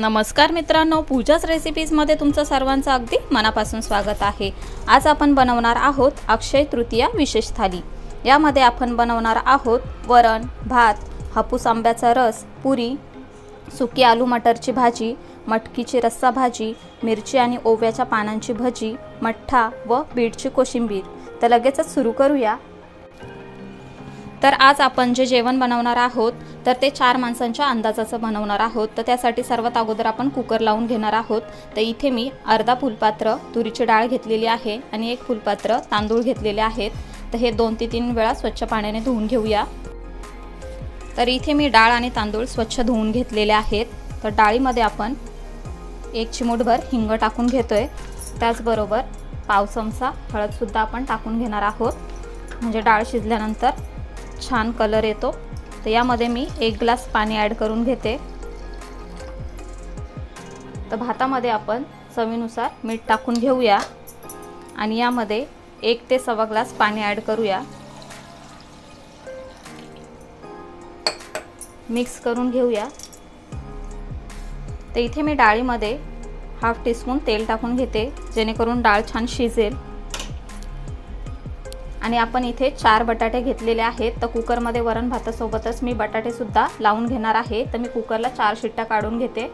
नमस्कार मित्रांनो, पूजाच रेसिपीजमध्ये तुमचं सर्वांचं अगदी मनापासून स्वागत आहे। आज आपण बनवणार आहोत अक्षय तृतीया विशेष थाली। यामध्ये आपण बनवणार आहोत वरण, भात, हापूस आंब्याचा रस, पुरी, सुकी आलू मटरची भाजी, मटकीची रस्सा भाजी, मिरची आणि ओव्याच्या पानांची भजी, मठ्ठा व बीटची कोशिंबीर। तर लगेचच सुरू करूया। तर आज आपण जे जेवण बनवणार आहोत तर ते 4 माणसांच्या अंदाजाचं बनवणार आहोत। तर त्यासाठी सर्वात अगोदर आपण कुकर लावून घेणार आहोत। तर इथे मी अर्धा फुलपात्र तुरीची डाळ घेतलेली आहे आणि 1 फुलपात्र तांदूळ घेतलेले आहेत। तर हे 2 ते 3 वेळा स्वच्छ पाण्याने धुवून घेऊया। तर इथे मी डाळ आणि तांदूळ स्वच्छ धुवून घेतलेले आहेत। तर डाळीमध्ये आपण 1 चिमूटभर हिंग टाकून घेतोय। त्याचबरोबर पाव चमचा हळद सुद्धा आपण टाकून घेणार आहोत, म्हणजे डाळ शिजल्यानंतर छान कलर येतो। तर यामध्ये मी 1 ग्लास पाणी ॲड करून घेते। तर भातामध्ये आपण चवीनुसार मीठ टाकून घेऊया आणि यामध्ये 1 ते सव्वा ग्लास पाणी ॲड करूया। मिक्स करून घेऊया। तर इथे मी डाळीमध्ये हाफ टीस्पून तेल टाकून घेते, जेणेकरून डाळ छान शिजेल। आणि आपण इथे 4 बटाटे घेतलेले आहेत। तर कुकरमध्ये वरण भातासोबतच मी बटाटे सुद्धा लावून घेणार आहे। तर मी कुकरला 4 शिट्ट्या काढून घेते।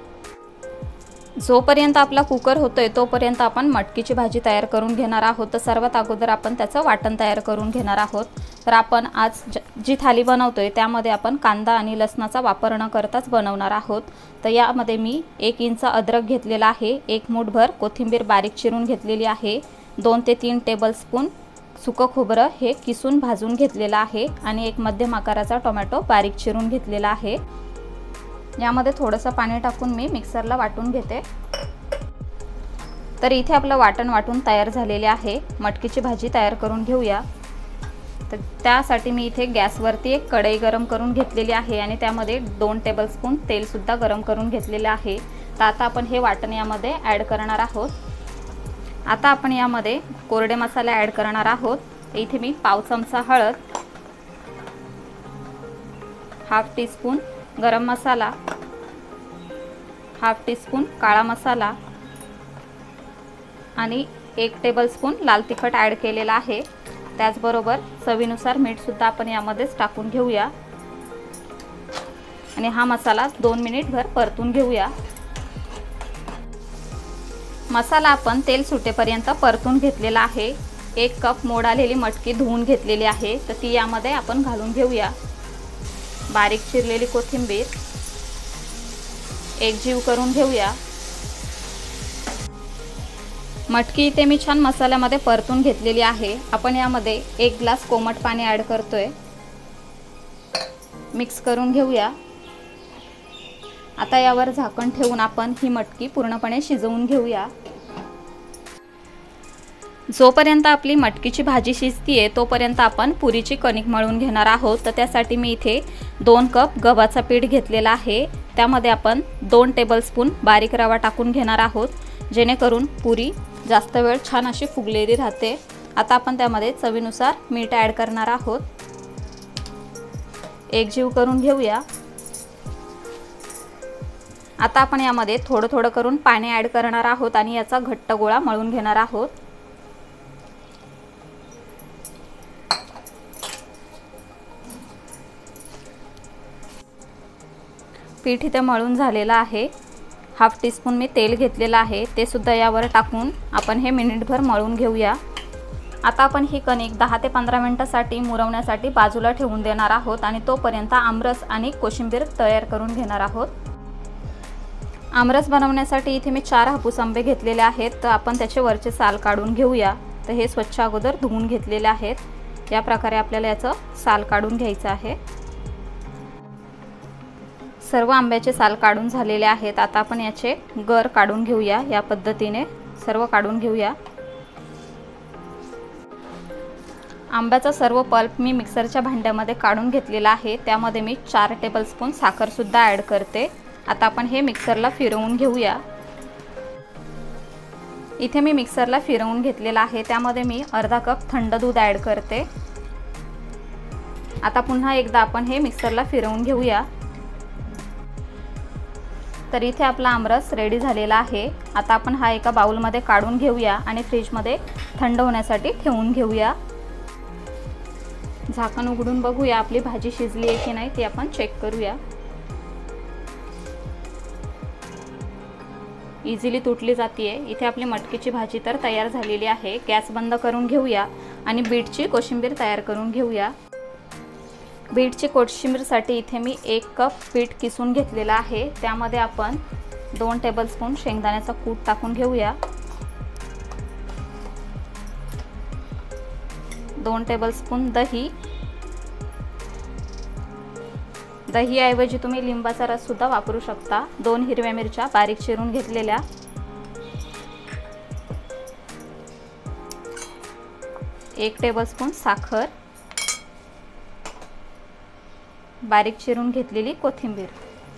जोपर्यंत आपला कुकर होतोय तोपर्यंत आपण मटकीची भाजी तयार करून घेणार आहोत। तर सर्वात अगोदर आपण त्याचं वाटण तयार करून घेणार आहोत। तर आपण आज जी थाली बनवतोय त्यामध्ये आपण कांदा आणि लसणाचा वापर न करताच बनवणार आहोत। तर यामध्ये मी 1 इंच अद्रक घेतलेला आहे, 1 मूठभर कोथिंबीर बारीक चिरून घेतलेली आहे, 2 ते 3 टेबलस्पून सुकं खोबरं हे किसून भाजून घेतलेलं आहे आणि 1 मध्यम आकाराचा टोमॅटो बारीक चिरून घेतलेला आहे। यामध्ये थोडंसं पाणी टाकून मी मिक्सरला वाटून घेते। तर इथे आपलं वाटण वाटून तयार झालेले आहे। मटकीची भाजी तयार करून घेऊया। तर त्यासाठी मी इथे गॅसवरती 1 कढई गरम करून घेतलेली आहे आणि त्यामध्ये 2 टेबलस्पून तेल सुद्धा गरम करून घेतलेले आहे। तर आता आपण हे वाटण यामध्ये ॲड करणार आहोत। आता आपण यामध्ये कोरडे मसाले ॲड करणार आहोत। इथे मी पाव चमचा हळद, हाफ टीस्पून गरम मसाला, हाफ टीस्पून काळा मसाला आणि 1 टेबलस्पून लाल तिखट ॲड केलेला आहे। त्याचबरोबर चवीनुसार मीठ सुद्धा आपण यामध्येच टाकून घेऊया आणि हा मसाला 2 मिनिटभर परतून घेऊया। मसाला आपण तेल सुटेपर्यंत परतून घेतलेला आहे। 1 कप मोड आलेली मटकी धुवून घेतलेली आहे, तर ती यामध्ये आपण घालून घेऊया। बारीक चिरलेली कोथिंबीर एकजीव करून घेऊया। मटकी इथे मी छान मसाल्यामध्ये परतून घेतलेली आहे। आपण यामध्ये 1 ग्लास कोमट पाणी ॲड करतोय, मिक्स करून घेऊया। आता यावर झाकण ठेवून आपण ही मटकी पूर्णपणे शिजवून घेऊया। जोपर्यंत आपली मटकीची भाजी शिजतीये तोपर्यंत आपण पुरीची कणिक मळून घेणार आहोत। तर त्यासाठी मी इथे 2 कप गव्हाचा पीठ घेतलेला आहे। त्यामध्ये आपण 2 टेबलस्पून बारीक रवा टाकून घेणार आहोत, जेणेकरून पुरी जास्त वेळ छान अशी फुगलेली राहते। आता आपण त्यामध्ये चवीनुसार मीठ ॲड करणार आहोत, एकजीव करून घेऊया। आता आपण यामध्ये थोडं थोडं करून पाणी ॲड करणार आहोत आणि याचा घट्ट गोळा मळून घेणार आहोत। पीठ इथे मळून झालेलं आहे। हाफ टीस्पून मी तेल घेतलेलं आहे, ते सुद्धा यावर टाकून आपण हे मिनिटभर मळून घेऊया। आता आपण ही कणिक 10 ते 15 मिनिटांसाठी मुरवण्यासाठी बाजूला ठेवून देणार आहोत आणि तोपर्यंत आमरस आणि कोशिंबीर तयार करून घेणार आहोत। आमरस बनवण्यासाठी इथे मी 4 हापूस आंबे घेतलेले आहेत। तर आपण त्याचे वरचे साल काढून घेऊया। तर हे स्वच्छ अगोदर धुवून घेतलेले आहेत। या प्रकारे आपल्याला याचं साल काढून घ्यायचं आहे। सर्व आंब्याचे साल काढून झालेले आहेत। आता आपण याचे गर काढून घेऊया। या पद्धतीने सर्व काढून घेऊया। आंब्याचा सर्व पल्प मी मिक्सरच्या भांड्यामध्ये काढून घेतलेला आहे। त्यामध्ये मी 4 टेबलस्पून साखर सुद्धा ॲड करते। आता आपण हे मिक्सरला फिरवून घेऊया। इथे मी मिक्सरला फिरवून घेतलेला आहे। त्यामध्ये मी अर्धा कप थंड दूध ॲड करते। आता पुन्हा एकदा आपण हे मिक्सरला फिरवून घेऊया। तर इथे आपला आमरस रेडी झालेला आहे। आता आपण हा एका बाउलमध्ये काढून घेऊया आणि फ्रीजमध्ये थंड होण्यासाठी ठेवून घेऊया। झाकण उघडून बघूया आपली भाजी शिजली आहे की नाही ते आपण चेक करूया। इझिली तुटली जाते। इथे आपली मटकीची भाजी तर तयार झालेली आहे। गॅस बंद करून घेऊया आणि बीटची कोशिंबीर तयार करून घेऊया। बीटची कोशिंबीरसाठी इथे मी 1 कप पीठ किसून घेतलेला आहे। त्यामध्ये आपण 2 टेबलस्पून शेंगदाण्याचा कूट टाकून घेऊया, 2 टेबलस्पून दही, दहीऐवजी तुम्ही लिंबाचा रस सुद्धा वापरू शकता, 2 हिरव्या मिरच्या बारीक चिरून घेतलेल्या, 1 टेबलस्पून साखर, बारीक चिरून घेतलेली कोथिंबीर।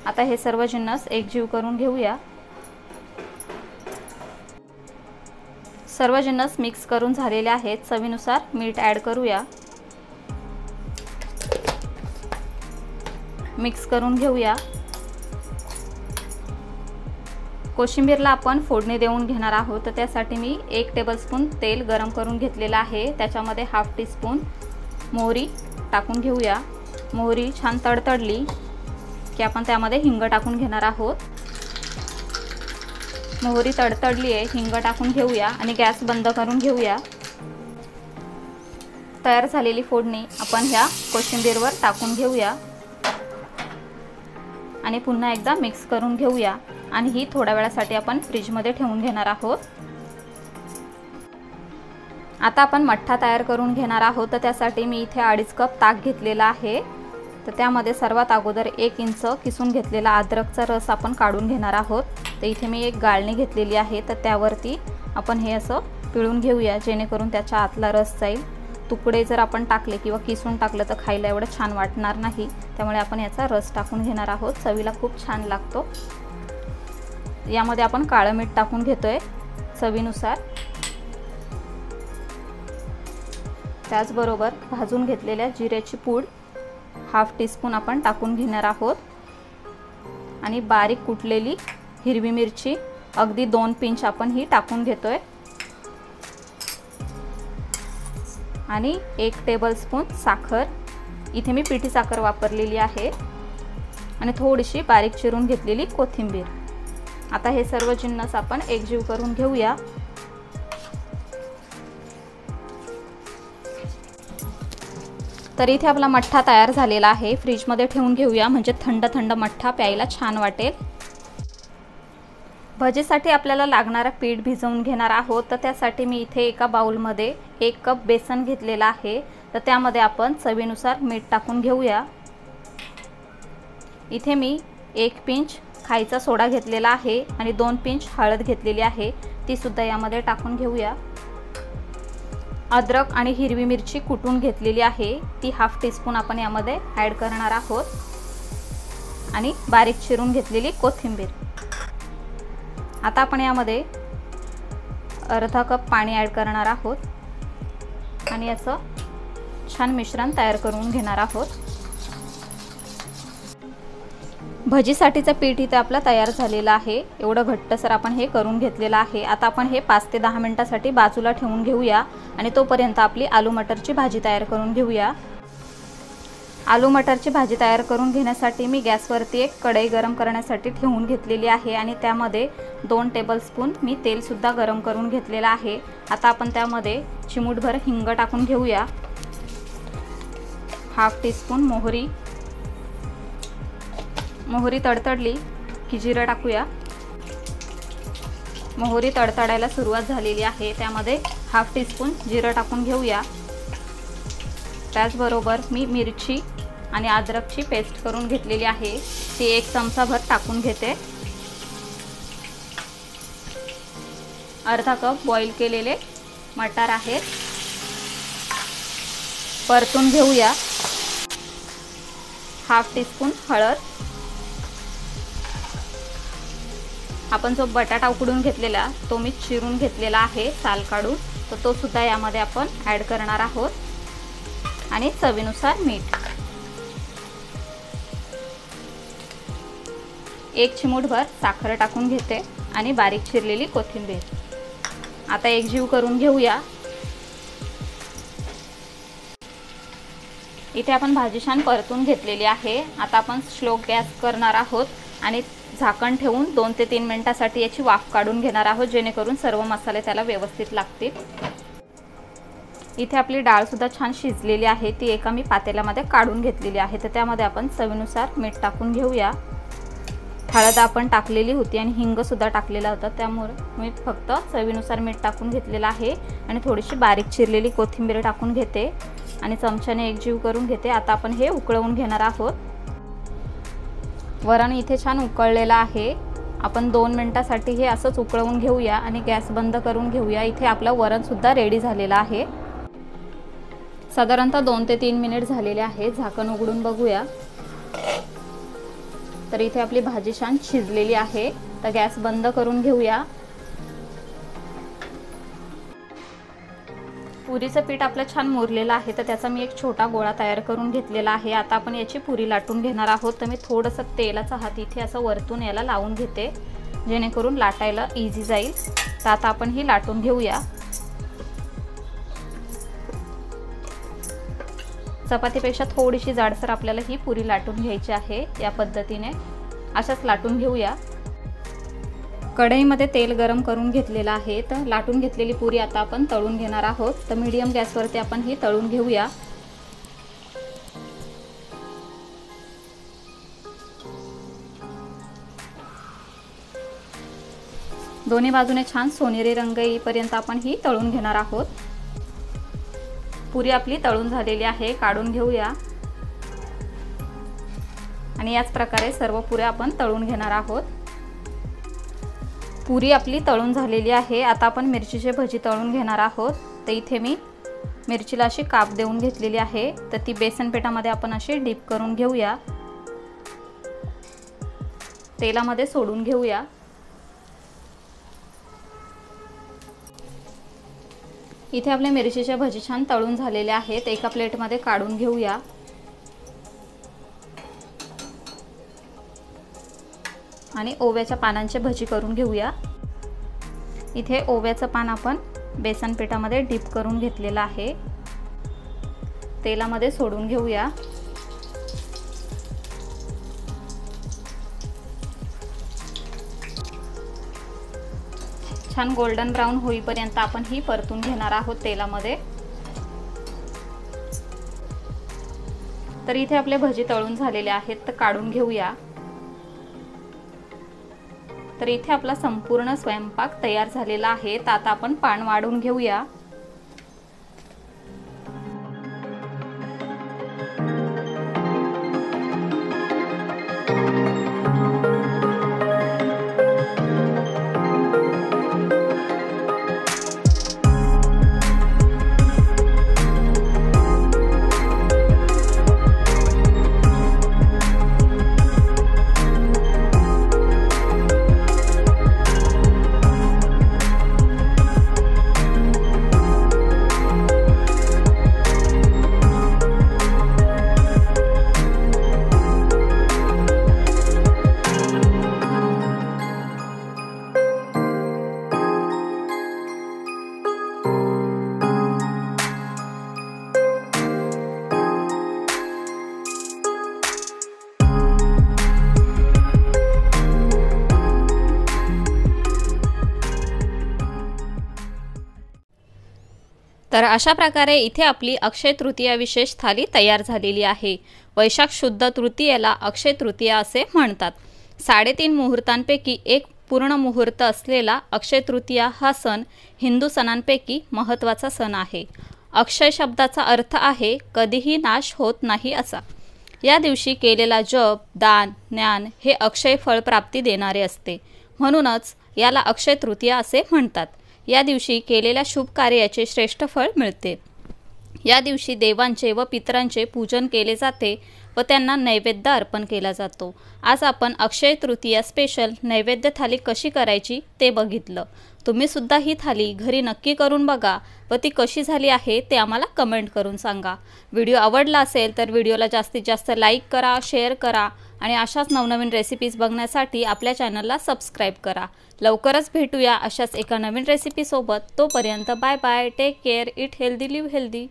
आता हे सर्व जिन्नस एकजीव करून घेऊया। सर्व जिन्नस मिक्स करून झालेले आहेत। चवीनुसार मीठ ॲड करूया, मिक्स करून घेऊया। कोशिंबीरला आपण फोडणी देऊन घेणार आहोत, तर त्यासाठी मी 1 टेबलस्पून तेल गरम करून घेतलेलं आहे। त्याच्यामध्ये हाफ टीस्पून मोहरी टाकून घेऊया। मोहरी छान तडतडली की आपण त्यामध्ये हिंग टाकून घेणार आहोत। मोहरी तडतडली आहे, हिंग टाकून घेऊया आणि गॅस बंद करून घेऊया। तयार झालेली फोडणी आपण ह्या कोशिंबीरवर टाकून घेऊया आणि पुन्हा एकदा मिक्स करून घेऊया आणि ही थोड्या वेळासाठी आपण फ्रीजमध्ये ठेवून घेणार आहोत। आता आपण मठ्ठा तयार करून घेणार आहोत, तर त्यासाठी मी इथे 2.5 कप ताक घेतलेला आहे। तर त्यामध्ये सर्वात अगोदर 1 इंच किसून घेतलेला अद्रकचा रस आपण काढून घेणार आहोत। तर इथे मी एक गाळणी घेतलेली आहे, तर त्यावरती आपण हे असं पिळून घेऊया जेणेकरून त्याच्या आतला रस जाईल। तुकडे जर आपण टाकले किंवा किसून टाकलं तर खायला एवढं छान वाटणार नाही, त्यामुळे आपण याचा रस टाकून घेणार आहोत। चवीला खूप छान लागतो। यामध्ये आपण काळं मीठ टाकून घेतोय चवीनुसार। त्याचबरोबर भाजून घेतलेल्या जिऱ्याची पूड हाफ टीस्पून आपण टाकून घेणार आहोत आणि बारीक कुटलेली हिरवी मिरची अगदी 2 पिंच आपण ही टाकून घेतोय आणि 1 टेबलस्पून साखर, इथे मी पिठी साखर वापरलेली आहे आणि थोडीशी बारीक चिरून घेतलेली कोथिंबीर। आता हे सर्व जिन्नस आपण एकजीव करून घेऊया। तर इथे आपला मठ्ठा तयार झालेला आहे। फ्रीजमध्ये ठेवून घेऊया म्हणजे थंड थंड मठ्ठा प्यायला छान वाटेल। भजीसाठी आपल्याला लागणारा पीठ भिजवून घेणार आहोत, तर त्यासाठी मी इथे एका बाउलमध्ये 1 कप बेसन घेतलेला आहे। तर त्यामध्ये आपण चवीनुसार मीठ टाकून घेऊया। इथे मी 1 पिंच खायचा सोडा घेतलेला आहे आणि 2 पिंच हळद घेतलेली आहे, ती सुद्धा यामध्ये टाकून घेऊया। अद्रक आणि हिरवी मिरची कुटून घेतलेली आहे, ती हाफ टीस्पून आपण यामध्ये ॲड करणार आहोत आणि बारीक चिरून घेतलेली कोथिंबीर। आता आपण यामध्ये अर्धा कप पाणी ॲड करणार आहोत आणि याचं छान मिश्रण तयार करून घेणार आहोत। भजीसाठीचं पीठ इथे आपला तयार झालेलं आहे। एवढं घट्टसर आपण हे करून घेतलेलं आहे। आता आपण हे 5 ते 10 मिनिटांसाठी बाजूला ठेवून घेऊया आणि तोपर्यंत आपली आलू मटरची भाजी तयार करून घेऊया। आलू मटरची भाजी तयार करून घेण्यासाठी मी गॅसवरती एक कढई गरम करण्यासाठी ठेवून घेतलेली आहे आणि त्यामध्ये 2 टेबलस्पून मी तेल सुद्धा गरम करून घेतलेलं आहे। आता आपण त्यामध्ये चिमूटभर हिंग टाकून घेऊया, हाफ टीस्पून मोहरी, मोहरी तडतडली की जिरं टाकूया। मोहरी तडतडायला सुरुवात झालेली आहे, त्यामध्ये हाफ टीस्पून जिरं टाकून घेऊया। त्याचबरोबर मी मिरची आणि अद्रकची पेस्ट करून घेतलेली आहे, ती 1 चमचाभर टाकून घेते। अर्धा कप बॉईल केलेले मटार आहेत, परतून घेऊया। हाफ टीस्पून हळद, आपण जो बटाटा उकडून घेतलेला तो मी चिरून घेतलेला आहे साल काढून, तर तो सुद्धा यामध्ये आपण ॲड करणार आहोत आणि चवीनुसार मीठ। 1 चिमूटभर साखर टाकून घेते आणि बारीक चिरलेली कोथिंबीर. आता एकजीव करून घेऊया. इथे आपण भाजी छान परतून घेतलेली आहे. आता आपण स्लो गॅस करणार आहोत आणि झाकण ठेवून 2 ते 3 मिनिटांसाठी याची वाफ काढून घेणार आहोत, जेणेकरून सर्व मसाले त्याला व्यवस्थित लागतील. इथे आपली डाळ सुद्धा छान शिजलेली आहे. ती एका मी पातेल्यामध्ये काढून घेतलेली आहे. तर त्यामध्ये आपण चवीनुसार मीठ टाकून घेऊया. हळद आपण टाकलेली होती आणि हिंग सुद्धा टाकलेला होता, त्यामुळे मी फक्त चवीनुसार मीठ टाकून घेतलेलं आहे आणि थोडीशी बारीक चिरलेली कोथिंबीर टाकून घेते आणि चमच्याने एकजीव करून घेते. आता आपण हे उकळवून घेणार आहोत. वरण इथे छान उकळलेलं आहे. आपण 2 मिनिटांसाठी हे असंच उकळवून घेऊया आणि गॅस बंद करून घेऊया. इथे आपलं वरण सुद्धा रेडी झालेलं आहे. साधारणतः 2 ते 3 मिनिट झालेले आहे. झाकण उघडून बघूया. तर इथे आपली भाजी छान शिजलेली आहे. तर गॅस बंद करून घेऊया. पुरीचं पीठ आपलं छान मुरलेलं आहे. तर त्याचा मी एक छोटा गोळा तयार करून घेतलेला आहे. आता आपण याची पुरी लाटून घेणार आहोत. तर मी थोडंसं तेलाचा हात इथे असं वरतून याला लावून घेते, जेणेकरून लाटायला इझी जाईल. तर आता आपण ही लाटून घेऊया. चपातीपेक्षा थोडीशी जाडसर आपल्याला ही पुरी लाटून घ्यायची आहे. या पद्धतीने अशाच लाटून घेऊया. कढईमध्ये तेल गरम करून घेतलेलं आहे. तर लाटून घेतलेली पुरी आता आपण तळून घेणार आहोत. तर मीडियम गॅसवरती आपण ही तळून घेऊया. दोन्ही बाजूने छान सोनेरी रंग येईपर्यंत आपण ही तळून घेणार आहोत. पुरी आपली तळून झालेली आहे. काढून घेऊया आणि याच प्रकारे सर्व पुऱ्या आपण तळून घेणार आहोत. पुरी आपली तळून झालेली आहे. आता आपण मिरचीचे भजी तळून घेणार आहोत. तर इथे मी मिरचीला अशी काप देऊन घेतलेली आहे. तर ती बेसन पिठामध्ये आपण अशी डीप करून घेऊया. तेलामध्ये सोडून घेऊया. इथे आपले मिरचीचे भजी छान तळून झालेले आहेत. एका प्लेटमध्ये काढून घेऊया. आणि ओव्याच्या पानांचे भजी करून घेऊया. इथे ओव्याचं पान आपण बेसन पिठामध्ये डीप करून घेतलेलं आहे. तेलामध्ये सोडून घेऊया. छान गोल्डन ब्राउन होईपर्यंत आपण ही परतून घेणार आहोत तेलामध्ये. तर इथे आपले भजी तळून झालेले आहेत. तर काढून घेऊया. तर इथे आपला संपूर्ण स्वयंपाक तयार झालेला आहे. तर आता आपण पान वाढून घेऊया. तर अशा प्रकारे इथे आपली अक्षय तृतीया विशेष थाली तयार झालेली आहे. वैशाख शुद्ध तृतीयेला अक्षय तृतीया असे म्हणतात. 3.5 मुहूर्तांपैकी एक पूर्ण मुहूर्त असलेला अक्षय तृतीया हा सण हिंदू सणांपैकी महत्त्वाचा सण आहे. अक्षय शब्दाचा अर्थ आहे कधीही नाश होत नाही असा. या दिवशी केलेला जप, दान, ज्ञान हे अक्षय फळ प्राप्ती देणारे असते. म्हणूनच याला अक्षय तृतीया असे म्हणतात. या दिवशी केलेल्या शुभ कार्याचे श्रेष्ठ फळ मिळते. या दिवशी देवांचे व पितरांचे पूजन केले जाते व त्यांना नैवेद्य अर्पण केला जातो। आज आपण अक्षय तृतीया स्पेशल नैवेद्य थाली कशी करायची ते बघितलं। तुम्ही सुद्धा ही थाली घरी नक्की करून बघा व ती कशी झाली आहे ते आम्हाला कमेंट करून सांगा। व्हिडिओ आवडला असेल तर व्हिडिओला जास्तीत जास्त लाईक करा, शेअर करा आणि अशाच नवनवीन रेसिपीज बघण्यासाठी आपल्या चॅनलला सबस्क्राईब करा। लवकरच भेटूया अशाच एका नवीन रेसिपी सोबत। तोपर्यंत bye bye, take care, eat healthy, live healthy.